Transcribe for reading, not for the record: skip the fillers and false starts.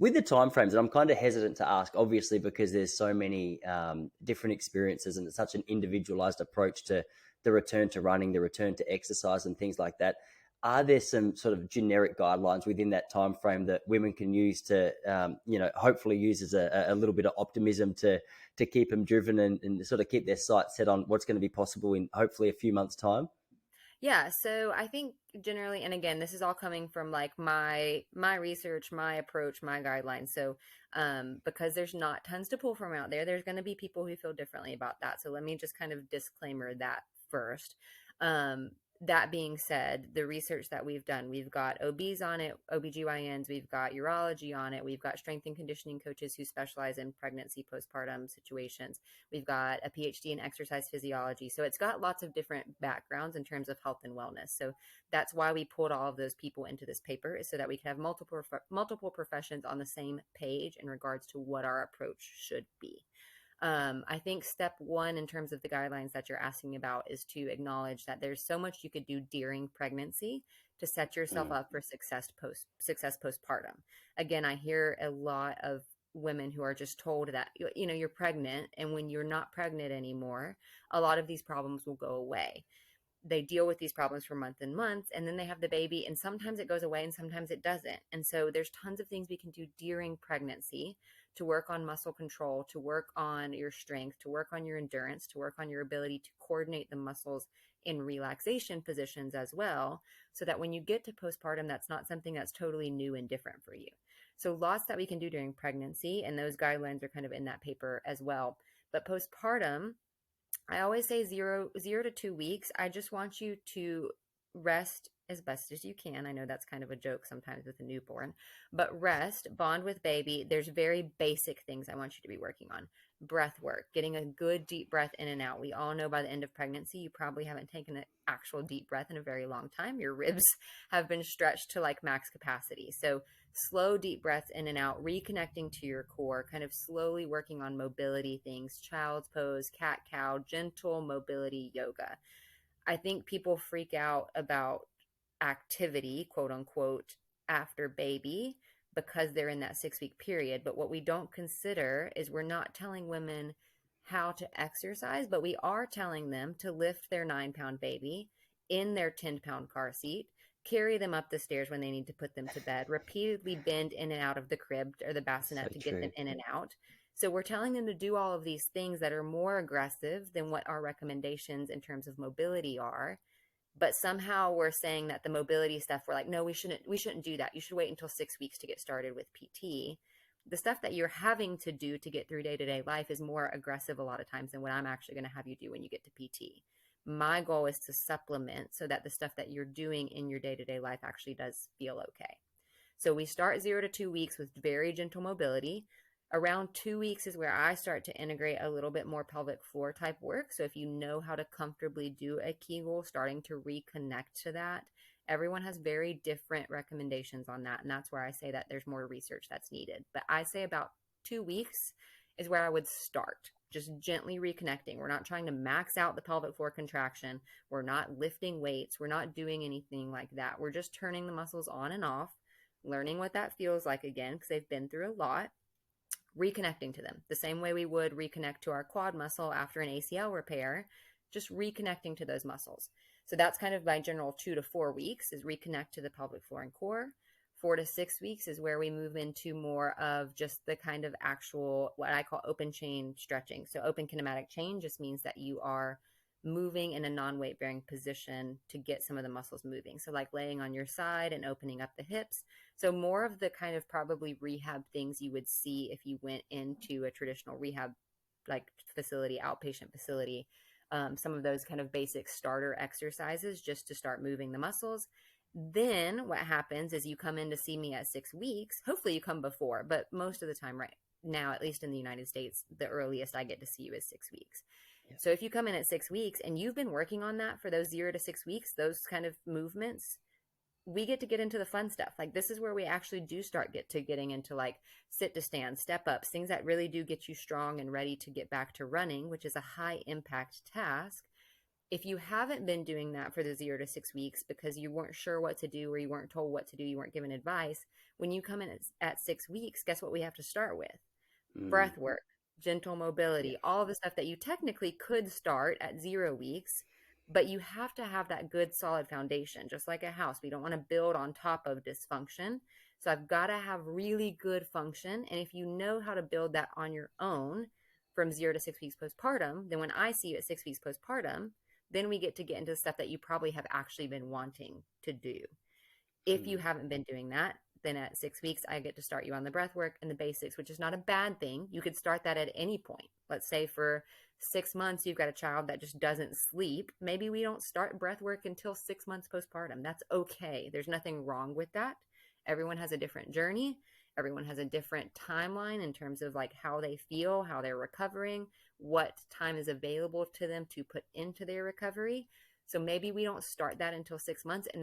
With the timeframes, and I'm kind of hesitant to ask, obviously, because there's so many different experiences and it's such an individualized approach to the return to running, the return to exercise, and things like that. Are there some sort of generic guidelines within that time frame that women can use to, hopefully use as a little bit of optimism to keep them driven and sort of keep their sights set on what's going to be possible in hopefully a few months' time? Yeah, so I think generally, and again, this is all coming from like my research, my approach, my guidelines. So, because there's not tons to pull from out there, there's going to be people who feel differently about that. So let me just kind of disclaimer that first. Um, that being said, the research that we've done, we've got OBs on it, OBGYNs, we've got urology on it, we've got strength and conditioning coaches who specialize in pregnancy, postpartum situations. We've got a PhD in exercise physiology. So it's got lots of different backgrounds in terms of health and wellness. So that's why we pulled all of those people into this paper, is so that we could have multiple professions on the same page in regards to what our approach should be. I think step one in terms of the guidelines that you're asking about is to acknowledge that there's so much you could do during pregnancy to set yourself Mm, up for success postpartum. Again, I hear a lot of women who are just told that you're pregnant, and when you're not pregnant anymore, a lot of these problems will go away. They deal with these problems for months and months, and then they have the baby, and sometimes it goes away and sometimes it doesn't. And so there's tons of things we can do during pregnancy to work on muscle control, to work on your strength, to work on your endurance, to work on your ability to coordinate the muscles in relaxation positions as well, so that when you get to postpartum, that's not something that's totally new and different for you. So lots that we can do during pregnancy, and those guidelines are kind of in that paper as well. But postpartum, I always say zero to 2 weeks. I just want you to rest as best as you can. I know that's kind of a joke sometimes with a newborn, but rest, bond with baby. There's very basic things I want you to be working on. Breath work, getting a good deep breath in and out. We all know by the end of pregnancy, you probably haven't taken an actual deep breath in a very long time. Your ribs have been stretched to like max capacity. So slow deep breaths in and out, reconnecting to your core, kind of slowly working on mobility things, child's pose, cat cow, gentle mobility yoga. I think people freak out about activity, quote unquote, after baby because they're in that 6 week period. But what we don't consider is we're not telling women how to exercise, but we are telling them to lift their 9 pound baby in their 10 pound car seat, carry them up the stairs when they need to put them to bed, repeatedly bend in and out of the crib or the so bassinet to get them true. in and out. So we're telling them to do all of these things that are more aggressive than what our recommendations in terms of mobility are. But somehow we're saying that the mobility stuff, we're like, no, we shouldn't do that. You should wait until 6 weeks to get started with PT. The stuff that you're having to do to get through day-to-day life is more aggressive a lot of times than what I'm actually going to have you do when you get to PT. My goal is to supplement so that the stuff that you're doing in your day-to-day life actually does feel okay. So we start 0 to 2 weeks with very gentle mobility. Around 2 weeks is where I start to integrate a little bit more pelvic floor type work. So if you know how to comfortably do a Kegel, starting to reconnect to that. Everyone has very different recommendations on that. And that's where I say that there's more research that's needed. But I say about 2 weeks is where I would start. Just gently reconnecting. We're not trying to max out the pelvic floor contraction. We're not lifting weights. We're not doing anything like that. We're just turning the muscles on and off, learning what that feels like again, because they've been through a lot, reconnecting to them the same way we would reconnect to our quad muscle after an ACL repair, just reconnecting to those muscles. So that's kind of my general 2 to 4 weeks is reconnect to the pelvic floor and core. 4 to 6 weeks is where we move into more of just the kind of actual, what I call open chain stretching. So open kinematic chain just means that you are moving in a non-weight bearing position to get some of the muscles moving. So like laying on your side and opening up the hips. So more of the kind of probably rehab things you would see if you went into a traditional rehab like facility, outpatient facility. Some of those kind of basic starter exercises just to start moving the muscles. Then what happens is you come in to see me at 6 weeks. Hopefully you come before, but most of the time right now, at least in the United States, the earliest I get to see you is 6 weeks. Yeah. So if you come in at 6 weeks and you've been working on that for those 0 to 6 weeks, those kind of movements, we get into the fun stuff. Like this is where we actually do start getting into like sit to stand, step ups, things that really do get you strong and ready to get back to running, which is a high impact task. If you haven't been doing that for the 0 to 6 weeks because you weren't sure what to do or you weren't told what to do, you weren't given advice, When you come in at 6 weeks, guess what we have to start with? Mm, Breath work, gentle yeah. mobility, all the stuff that you technically could start at 0 weeks, but you have to have that good solid foundation, just like a house. We don't want to build on top of dysfunction. So I've got to have really good function. And if you know how to build that on your own from 0 to 6 weeks postpartum, then when I see you at 6 weeks postpartum, then we get into the stuff that you probably have actually been wanting to do. If you Mm, haven't been doing that, then at 6 weeks, I get to start you on the breath work and the basics, which is not a bad thing. You could start that at any point. Let's say for 6 months, you've got a child that just doesn't sleep. Maybe we don't start breath work until 6 months postpartum. That's okay. There's nothing wrong with that. Everyone has a different journey. Everyone has a different timeline in terms of like how they feel, how they're recovering, what time is available to them to put into their recovery. So maybe we don't start that until 6 months. And